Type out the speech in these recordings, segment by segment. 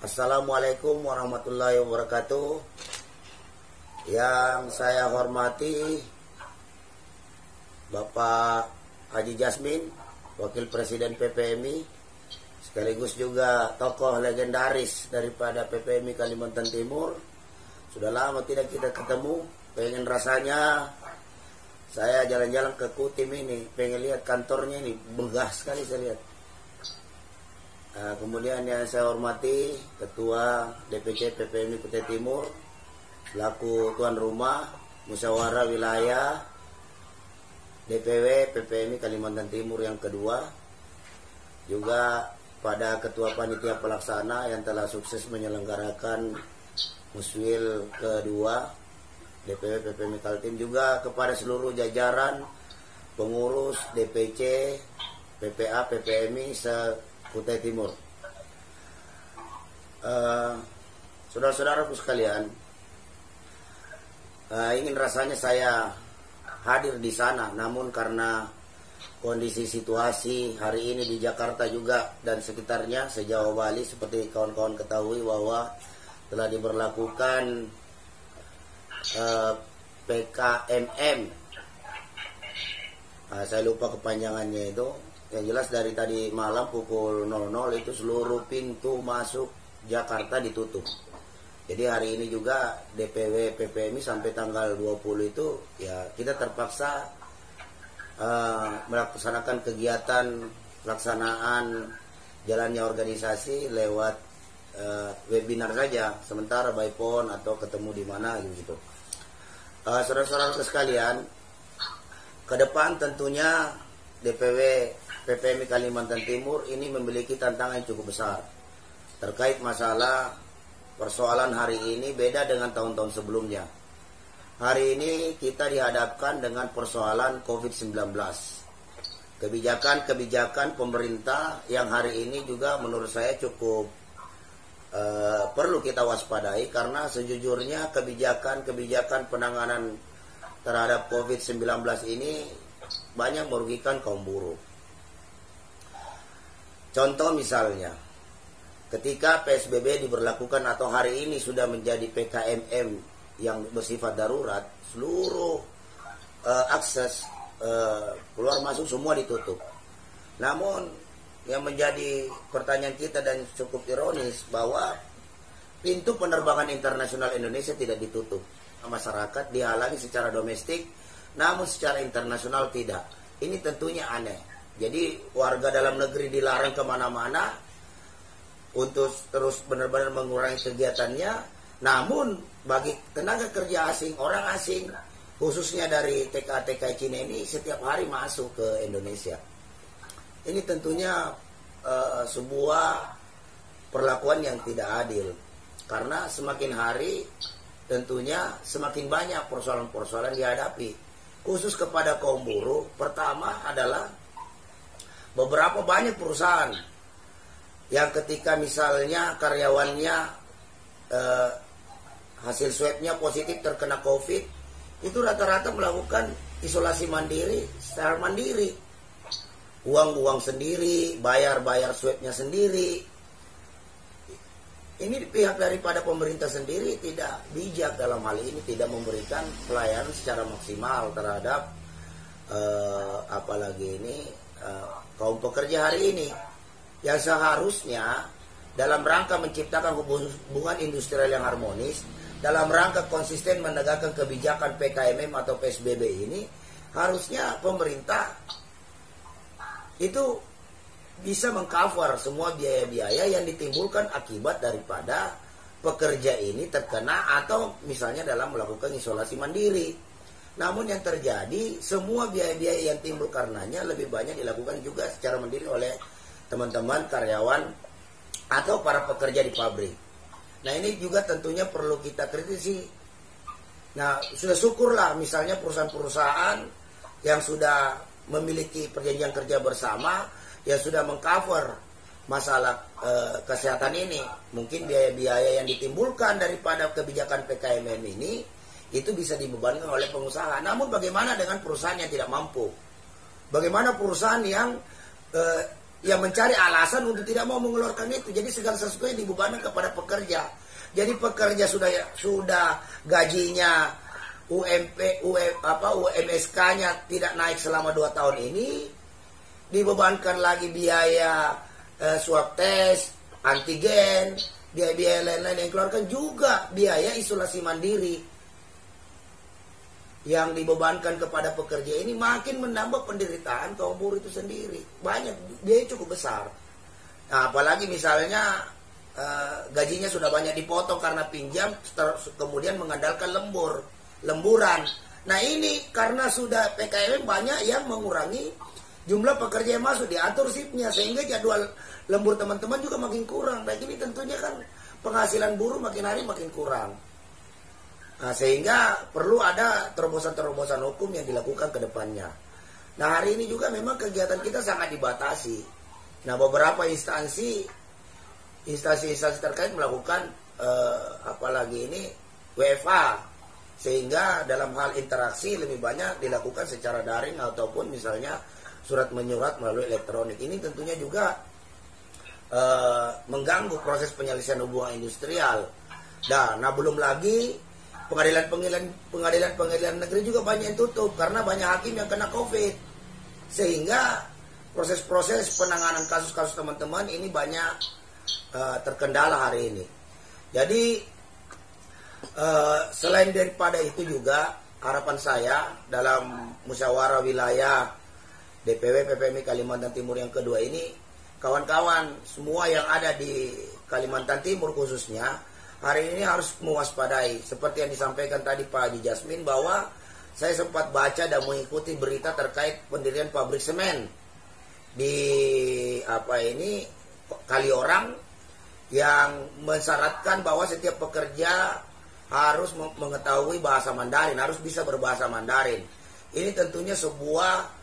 Assalamualaikum warahmatullahi wabarakatuh. Yang saya hormati Bapak Haji Jasmin, Wakil Presiden PPMI, sekaligus juga tokoh legendaris daripada PPMI Kalimantan Timur. Sudah lama tidak kita ketemu, pengen rasanya saya jalan-jalan ke Kutim ini, pengen lihat kantornya ini, megah sekali saya lihat. Kemudian yang saya hormati Ketua DPC PPMI Kutai Timur, selaku tuan rumah musyawarah wilayah DPW PPMI Kalimantan Timur yang kedua, juga pada Ketua Panitia Pelaksana yang telah sukses menyelenggarakan Muswil kedua DPW PPMI Kaltim, juga kepada seluruh jajaran pengurus DPC PPA PPMI Kutai Timur. Saudara-saudaraku sekalian, ingin rasanya saya hadir di sana, namun karena kondisi situasi hari ini di Jakarta juga dan sekitarnya sejauh Bali, seperti kawan-kawan ketahui bahwa telah diberlakukan PKMM. Saya lupa kepanjangannya itu. Yang jelas dari tadi malam pukul 00 itu seluruh pintu masuk Jakarta ditutup. Jadi hari ini juga DPW PPMI sampai tanggal 20 itu ya kita terpaksa melaksanakan kegiatan pelaksanaan jalannya organisasi lewat webinar saja sementara by phone atau ketemu di mana gitu. Saudara-saudara sekalian, ke depan tentunya DPW PPMI Kalimantan Timur ini memiliki tantangan yang cukup besar terkait masalah persoalan hari ini beda dengan tahun-tahun sebelumnya. Hari ini kita dihadapkan dengan persoalan COVID-19. Kebijakan-kebijakan pemerintah yang hari ini juga menurut saya cukup perlu kita waspadai, karena sejujurnya kebijakan-kebijakan penanganan terhadap COVID-19 ini banyak merugikan kaum buruh. Contoh misalnya, ketika PSBB diberlakukan atau hari ini sudah menjadi PKMM yang bersifat darurat, seluruh akses keluar masuk semua ditutup. Namun yang menjadi pertanyaan kita dan cukup ironis bahwa pintu penerbangan internasional Indonesia tidak ditutup. Masyarakat dihalangi secara domestik, namun secara internasional tidak. Ini tentunya aneh. Jadi warga dalam negeri dilarang kemana-mana untuk terus benar-benar mengurangi kegiatannya. Namun bagi tenaga kerja asing, orang asing, khususnya dari TK-TK Cina ini setiap hari masuk ke Indonesia. Ini tentunya sebuah perlakuan yang tidak adil. Karena semakin hari tentunya semakin banyak persoalan-persoalan dihadapi. Khusus kepada kaum buruh, pertama adalah beberapa banyak perusahaan yang ketika misalnya karyawannya hasil swabnya positif terkena COVID, itu rata-rata melakukan isolasi mandiri secara mandiri. Uang sendiri, bayar swabnya sendiri. Ini pihak daripada pemerintah sendiri tidak bijak dalam hal ini, tidak memberikan pelayanan secara maksimal terhadap apalagi ini kaum pekerja hari ini, yang seharusnya dalam rangka menciptakan hubungan industrial yang harmonis, dalam rangka konsisten menegakkan kebijakan PKMM atau PSBB ini, harusnya pemerintah itu bisa mengcover semua biaya-biaya yang ditimbulkan akibat daripada pekerja ini terkena atau misalnya dalam melakukan isolasi mandiri. Namun yang terjadi, semua biaya-biaya yang timbul karenanya lebih banyak dilakukan juga secara mandiri oleh teman-teman karyawan atau para pekerja di pabrik. Nah ini juga tentunya perlu kita kritisi. Nah sudah syukurlah misalnya perusahaan-perusahaan yang sudah memiliki perjanjian kerja bersama, yang sudah mengcover masalah kesehatan ini. Mungkin biaya-biaya yang ditimbulkan daripada kebijakan PKMM ini itu bisa dibebankan oleh pengusaha. Namun bagaimana dengan perusahaan yang tidak mampu? Bagaimana perusahaan yang yang mencari alasan untuk tidak mau mengeluarkan itu. Jadi segala sesuatu yang dibebankan kepada pekerja. Jadi pekerja sudah gajinya UMSK-nya tidak naik selama 2 tahun ini, dibebankan lagi biaya swab test, antigen, biaya lain-lain yang dikeluarkan, juga biaya isolasi mandiri yang dibebankan kepada pekerja ini makin menambah penderitaan kaum buruh itu sendiri. Banyak, biaya cukup besar. Nah, apalagi misalnya gajinya sudah banyak dipotong karena pinjam, kemudian mengandalkan lemburan. Nah ini karena sudah PKM banyak yang mengurangi jumlah pekerja yang masuk, diatur shiftnya, sehingga jadwal lembur teman-teman juga makin kurang. Nah ini tentunya kan penghasilan buruh makin hari makin kurang. Nah, sehingga perlu ada terobosan-terobosan hukum yang dilakukan ke depannya. Nah hari ini juga memang kegiatan kita sangat dibatasi. Nah beberapa instansi terkait melakukan apalagi ini WFA, sehingga dalam hal interaksi lebih banyak dilakukan secara daring ataupun misalnya surat menyurat melalui elektronik. Ini tentunya juga mengganggu proses penyelesaian hubungan industrial. Nah belum lagi pengadilan negeri juga banyak yang tutup karena banyak hakim yang kena COVID, sehingga proses-proses penanganan kasus-kasus teman-teman ini banyak terkendala hari ini. Jadi selain daripada itu juga harapan saya dalam musyawarah wilayah DPW PPMI Kalimantan Timur yang kedua ini, kawan-kawan semua yang ada di Kalimantan Timur khususnya hari ini harus mewaspadai. Seperti yang disampaikan tadi Pak Haji Jasmin, bahwa saya sempat baca dan mengikuti berita terkait pendirian pabrik semen di Kaliorang yang mensyaratkan bahwa setiap pekerja harus mengetahui bahasa Mandarin, harus bisa berbahasa Mandarin. Ini tentunya sebuah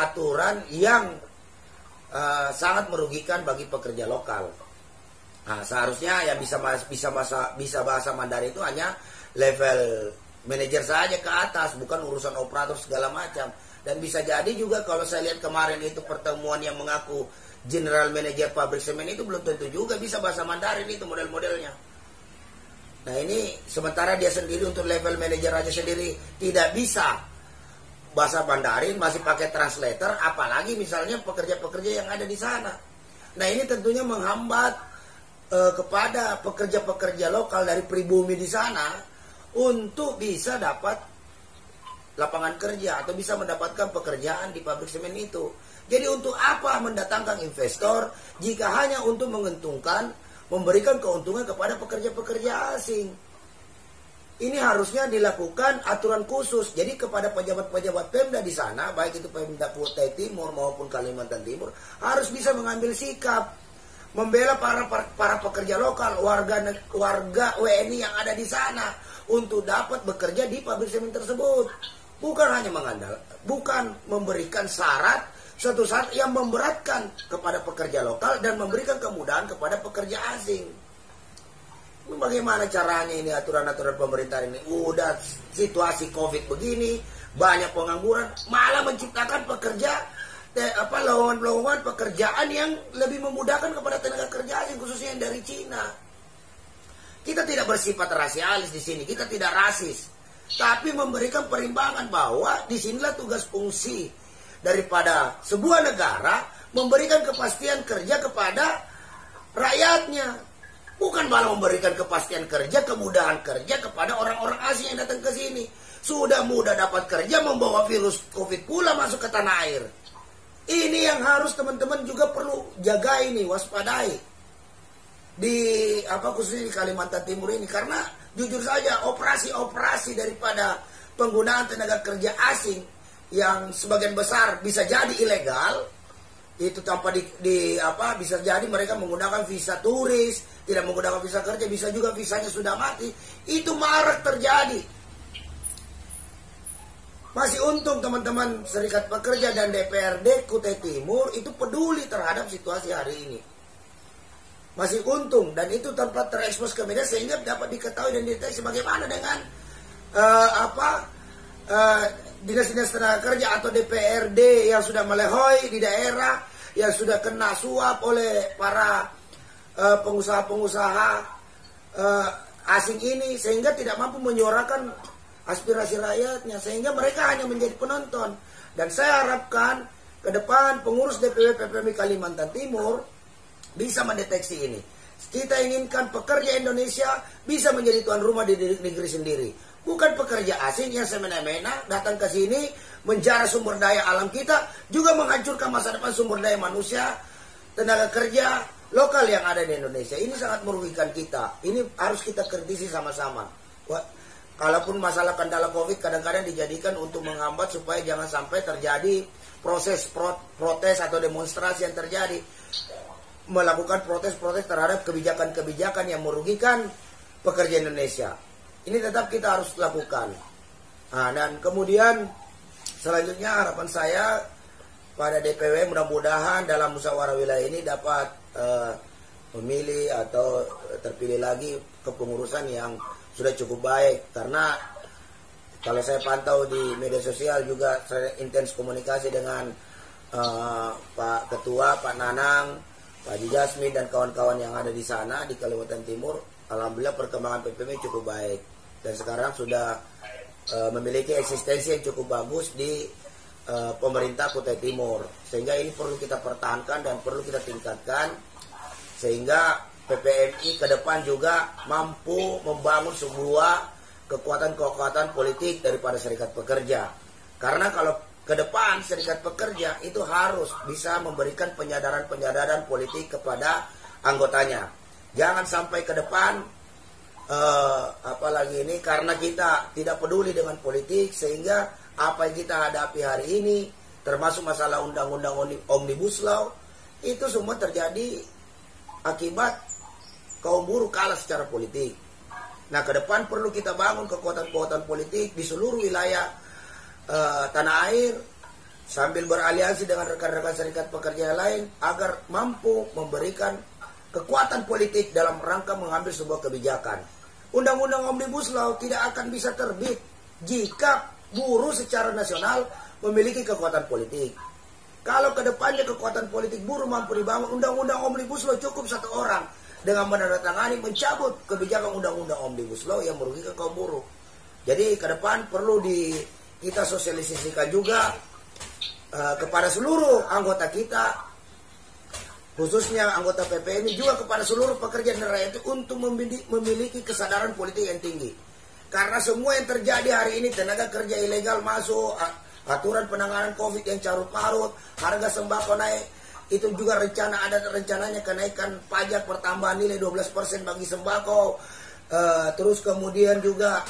aturan yang sangat merugikan bagi pekerja lokal. Nah, seharusnya yang bisa bahasa Mandarin itu hanya level manajer saja ke atas, bukan urusan operator segala macam. Dan bisa jadi juga kalau saya lihat kemarin itu pertemuan yang mengaku general manager pabrik semen itu belum tentu juga bisa bahasa Mandarin, itu model-modelnya. Nah ini sementara dia sendiri untuk level manager aja sendiri tidak bisa bahasa Mandarin, masih pakai translator, apalagi misalnya pekerja-pekerja yang ada di sana. Nah ini tentunya menghambat kepada pekerja-pekerja lokal dari pribumi di sana untuk bisa dapat lapangan kerja atau bisa mendapatkan pekerjaan di pabrik semen itu. Jadi untuk apa mendatangkan investor jika hanya untuk memberikan keuntungan kepada pekerja-pekerja asing? Ini harusnya dilakukan aturan khusus. Jadi kepada pejabat-pejabat Pemda di sana, baik itu Pemda Kutai Timur maupun Kalimantan Timur, harus bisa mengambil sikap membela para pekerja lokal, warga WNI yang ada di sana untuk dapat bekerja di pabrik semen tersebut. Bukan hanya bukan memberikan suatu syarat yang memberatkan kepada pekerja lokal dan memberikan kemudahan kepada pekerja asing. Bagaimana caranya ini aturan-aturan pemerintah ini? Udah situasi COVID begini, banyak pengangguran, malah menciptakan lowongan pekerjaan yang lebih memudahkan kepada tenaga kerja asing, khususnya yang dari Cina. Kita tidak bersifat rasialis di sini, kita tidak rasis, tapi memberikan perimbangan bahwa disinilah tugas fungsi daripada sebuah negara memberikan kepastian kerja kepada rakyatnya. Bukan malah memberikan kepastian kerja, kemudahan kerja kepada orang-orang asing yang datang ke sini. Sudah mudah dapat kerja, membawa virus COVID pula masuk ke tanah air. Ini yang harus teman-teman juga perlu jaga ini, waspadai. Khususnya di Kalimantan Timur ini. Karena jujur saja operasi-operasi daripada penggunaan tenaga kerja asing yang sebagian besar bisa jadi ilegal, itu tanpa bisa jadi mereka menggunakan visa turis, tidak menggunakan visa kerja, bisa juga visanya sudah mati. Itu marak terjadi. Masih untung teman-teman Serikat Pekerja dan DPRD Kutai Timur itu peduli terhadap situasi hari ini. Masih untung, dan itu tanpa terekspos ke media sehingga dapat diketahui dan dideteksi bagaimana dengan dinas-dinas tenaga kerja atau DPRD yang sudah melehoi di daerah, yang sudah kena suap oleh para pengusaha-pengusaha asing ini, sehingga tidak mampu menyuarakan aspirasi rakyatnya, sehingga mereka hanya menjadi penonton. Dan saya harapkan ke depan pengurus DPW PPMI Kalimantan Timur bisa mendeteksi ini. Kita inginkan pekerja Indonesia bisa menjadi tuan rumah di negeri sendiri. Bukan pekerja asing yang semena-mena datang ke sini menjara sumber daya alam kita, juga menghancurkan masa depan sumber daya manusia, tenaga kerja lokal yang ada di Indonesia. Ini sangat merugikan kita. Ini harus kita kritisi sama-sama. Kalaupun masalah kendala COVID kadang-kadang dijadikan untuk menghambat supaya jangan sampai terjadi proses protes atau demonstrasi yang terjadi, melakukan protes-protes terhadap kebijakan-kebijakan yang merugikan pekerja Indonesia. Ini tetap kita harus lakukan. Nah, dan kemudian selanjutnya harapan saya pada DPW mudah-mudahan dalam musyawarah wilayah ini dapat memilih atau terpilih lagi kepengurusan yang sudah cukup baik. Karena kalau saya pantau di media sosial juga saya intens komunikasi dengan Pak Ketua, Pak Nanang, Pak Haji Jasmi dan kawan-kawan yang ada di sana di Kalimantan Timur. Alhamdulillah perkembangan PPMI cukup baik dan sekarang sudah memiliki eksistensi yang cukup bagus di pemerintah Kutai Timur, sehingga ini perlu kita pertahankan dan perlu kita tingkatkan sehingga PPMI ke depan juga mampu membangun sebuah kekuatan-kekuatan politik daripada serikat pekerja. Karena kalau ke depan serikat pekerja itu harus bisa memberikan penyadaran-penyadaran politik kepada anggotanya. Jangan sampai ke depan apalagi ini karena kita tidak peduli dengan politik sehingga apa yang kita hadapi hari ini termasuk masalah undang-undang Omnibus Law itu semua terjadi akibat kaum buruh kalah secara politik. Nah, ke depan perlu kita bangun kekuatan-kekuatan politik di seluruh wilayah tanah air sambil beraliansi dengan rekan-rekan serikat pekerja lain agar mampu memberikan kekuatan politik dalam rangka mengambil sebuah kebijakan. Undang-undang Omnibus Law tidak akan bisa terbit jika buruh secara nasional memiliki kekuatan politik. Kalau ke depannya kekuatan politik buruh mampu dibangun, undang-undang Omnibus Law cukup satu orang dengan menandatangani mencabut kebijakan undang-undang Omnibus Law yang merugikan kaum buruh. Jadi ke depan perlu kita sosialisasikan juga kepada seluruh anggota kita, khususnya anggota PPMI juga kepada seluruh pekerja dan rakyat itu untuk memiliki kesadaran politik yang tinggi. Karena semua yang terjadi hari ini, tenaga kerja ilegal masuk, aturan penanganan COVID yang carut marut, harga sembako naik, itu juga ada rencananya kenaikan pajak pertambahan nilai 12% bagi sembako, terus kemudian juga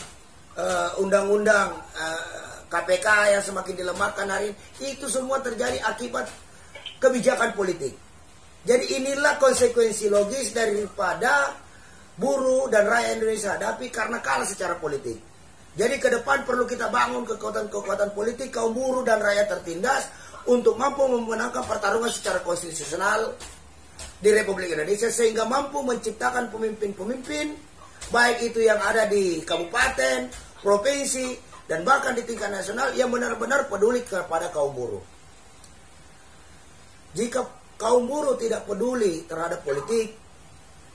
undang-undang KPK yang semakin dilemahkan hari ini, itu semua terjadi akibat kebijakan politik. Jadi inilah konsekuensi logis daripada buruh dan rakyat Indonesia hadapi karena kalah secara politik. Jadi ke depan perlu kita bangun kekuatan-kekuatan politik kaum buruh dan rakyat tertindas untuk mampu memenangkan pertarungan secara konstitusional di Republik Indonesia sehingga mampu menciptakan pemimpin-pemimpin baik itu yang ada di kabupaten, provinsi, dan bahkan di tingkat nasional yang benar-benar peduli kepada kaum buruh. Jika kaum buruh tidak peduli terhadap politik,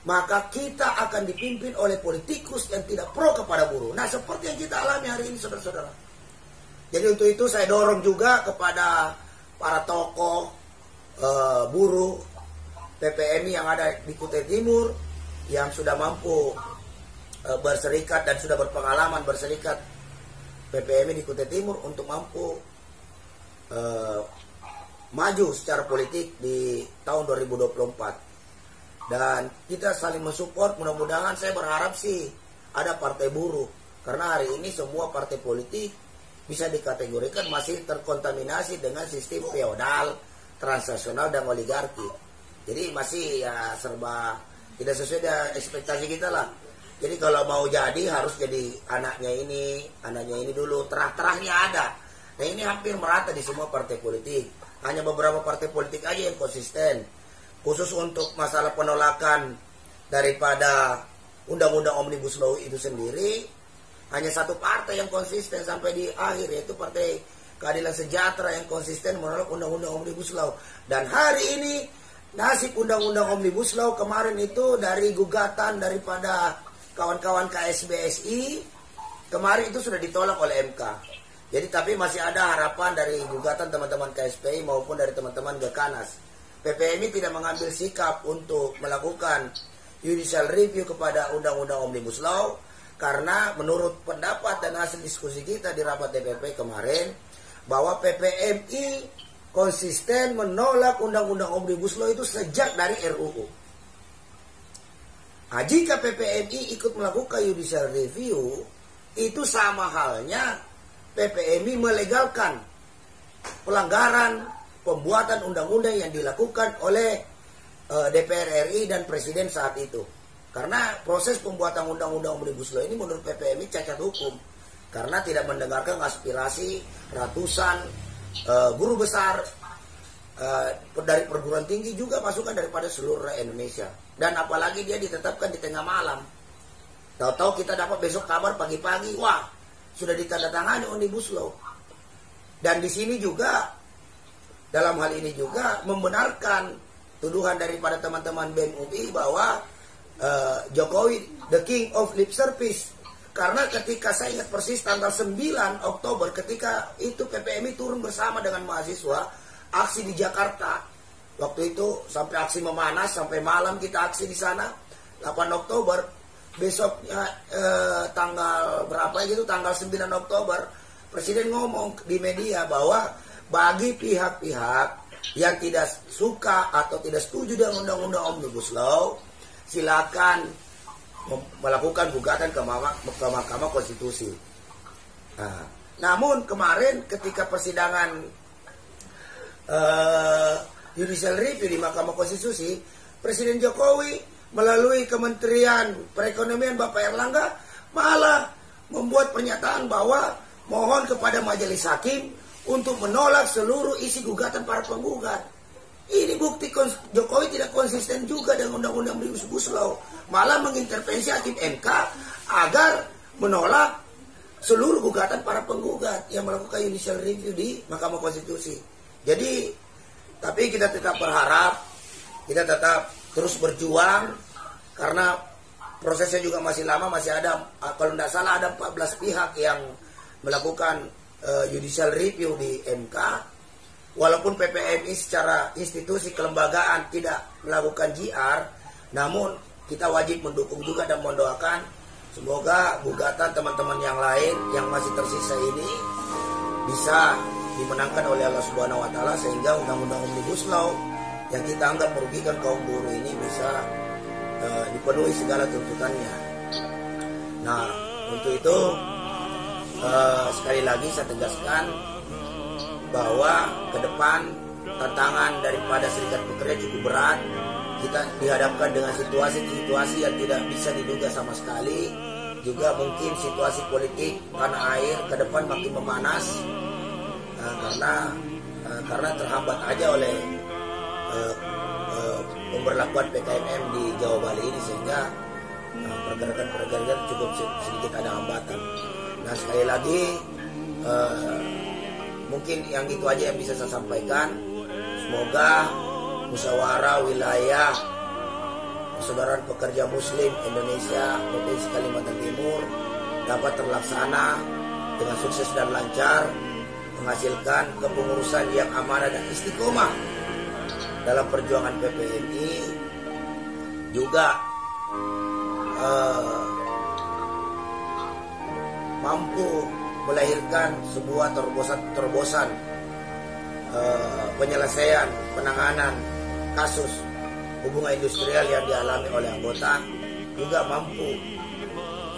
maka kita akan dipimpin oleh politikus yang tidak pro kepada buruh. Nah, seperti yang kita alami hari ini, saudara-saudara. Jadi untuk itu saya dorong juga kepada para tokoh buruh PPMI yang ada di Kutai Timur yang sudah mampu berserikat dan sudah berpengalaman berserikat PPMI di Kutai Timur untuk mampu maju secara politik di tahun 2024. Dan kita saling mensupport, mudah-mudahan saya berharap sih ada partai buruh. Karena hari ini semua partai politik bisa dikategorikan masih terkontaminasi dengan sistem feodal, transnasional, dan oligarki. Jadi masih ya serba tidak sesuai dengan ekspektasi kita lah. Jadi kalau mau jadi harus jadi anaknya ini dulu, terah-terahnya ada. Nah ini hampir merata di semua partai politik. Hanya beberapa partai politik aja yang konsisten. Khusus untuk masalah penolakan daripada undang-undang Omnibus Law itu sendiri, Hanya satu partai yang konsisten sampai di akhir, yaitu Partai Keadilan Sejahtera yang konsisten menolak Undang-Undang Omnibus Law. Dan hari ini nasib Undang-Undang Omnibus Law kemarin itu dari gugatan daripada kawan-kawan KSBSI kemarin itu sudah ditolak oleh MK. Jadi tapi masih ada harapan dari gugatan teman-teman KSPI maupun dari teman-teman Gekanas. PPMI tidak mengambil sikap untuk melakukan judicial review kepada Undang-Undang Omnibus Law karena menurut pendapat dan hasil diskusi kita di rapat DPP kemarin bahwa PPMI konsisten menolak Undang-Undang Omnibus Law itu sejak dari RUU. Nah, jika PPMI ikut melakukan judicial review, itu sama halnya PPMI melegalkan pelanggaran pembuatan undang-undang yang dilakukan oleh DPR RI dan Presiden saat itu. Karena proses pembuatan undang-undang Omnibus Law ini menurut PPMI cacat hukum. Karena tidak mendengarkan aspirasi ratusan guru besar dari perguruan tinggi, juga masukan daripada seluruh Indonesia. Dan apalagi dia ditetapkan di tengah malam. Tahu-tahu kita dapat besok kabar pagi-pagi, wah sudah ditandatangani Omnibus Law. Dan di sini juga dalam hal ini juga membenarkan tuduhan daripada teman-teman BEM UI bahwa Jokowi the king of lip service. Karena ketika saya ingat persis tanggal 9 Oktober ketika itu PPMI turun bersama dengan mahasiswa aksi di Jakarta. Waktu itu sampai aksi memanas, sampai malam kita aksi di sana. 8 Oktober, besoknya tanggal berapa gitu, tanggal 9 Oktober, Presiden ngomong di media bahwa bagi pihak-pihak yang tidak suka atau tidak setuju dengan Undang-Undang Omnibus Law, silakan melakukan gugatan ke Mahkamah Konstitusi. Nah, namun kemarin ketika persidangan judicial review di Mahkamah Konstitusi, Presiden Jokowi melalui Kementerian Perekonomian Bapak Erlangga malah membuat pernyataan bahwa mohon kepada majelis hakim untuk menolak seluruh isi gugatan para penggugat. Ini bukti Jokowi tidak konsisten juga dengan Undang-Undang Omnibus Law, malah mengintervensi hakim MK agar menolak seluruh gugatan para penggugat yang melakukan judicial review di Mahkamah Konstitusi. Jadi, tapi kita tetap berharap, kita tetap terus berjuang karena prosesnya juga masih lama, masih ada, kalau tidak salah ada 14 pihak yang melakukan judicial review di MK. Walaupun PPMI secara institusi kelembagaan tidak melakukan JR, namun kita wajib mendukung juga dan mendoakan semoga gugatan teman-teman yang lain yang masih tersisa ini bisa dimenangkan oleh Allah Subhanahu wa taala sehingga Undang-Undang Omnibus Law yang kita anggap merugikan kaum buruh ini bisa dipenuhi segala tuntutannya. Nah, untuk itu sekali lagi saya tegaskan bahwa ke depan tantangan daripada Serikat Pekerja cukup berat. Kita dihadapkan dengan situasi-situasi yang tidak bisa diduga sama sekali. Juga mungkin situasi politik tanah air ke depan makin memanas karena terhambat aja oleh pemberlakuan PKMM di Jawa Bali ini sehingga pergerakan cukup sedikit ada hambatan. Nah, sekali lagi mungkin yang itu aja yang bisa saya sampaikan. Semoga musyawarah wilayah Persaudaraan Pekerja Muslim Indonesia Provinsi Kalimantan Timur dapat terlaksana dengan sukses dan lancar, menghasilkan kepengurusan yang amanah dan istiqomah dalam perjuangan PPMI, juga mampu melahirkan sebuah terobosan penyelesaian penanganan kasus hubungan industrial yang dialami oleh anggota, juga mampu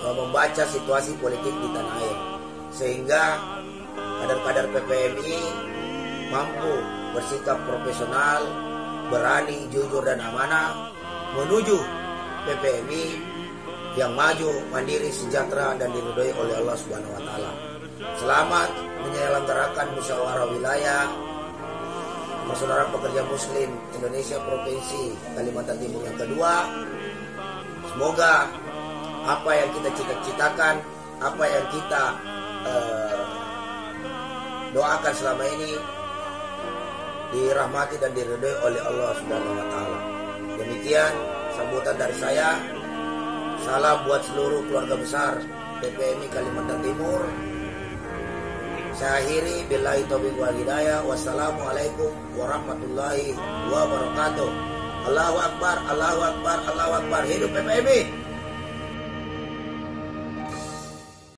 membaca situasi politik di tanah air sehingga kader-kader PPMI mampu bersikap profesional, berani, jujur dan amanah menuju PPMI yang maju, mandiri, sejahtera dan diridhoi oleh Allah Subhanahu wa taala. Selamat menyelenggarakan musyawarah wilayah Persaudaraan Pekerja Muslim Indonesia Provinsi Kalimantan Timur yang kedua. Semoga apa yang kita cita-citakan apa yang kita doakan selama ini dirahmati dan diridhoi oleh Allah Subhanahu wa taala. Demikian sambutan dari saya. Salam buat seluruh keluarga besar PPMI Kalimantan Timur. Saya akhiri, billahi taufiq wal hidayah. Wassalamualaikum warahmatullahi wabarakatuh. Allahu Akbar, Allahu Akbar, Allahu Akbar. Hidup PPMI.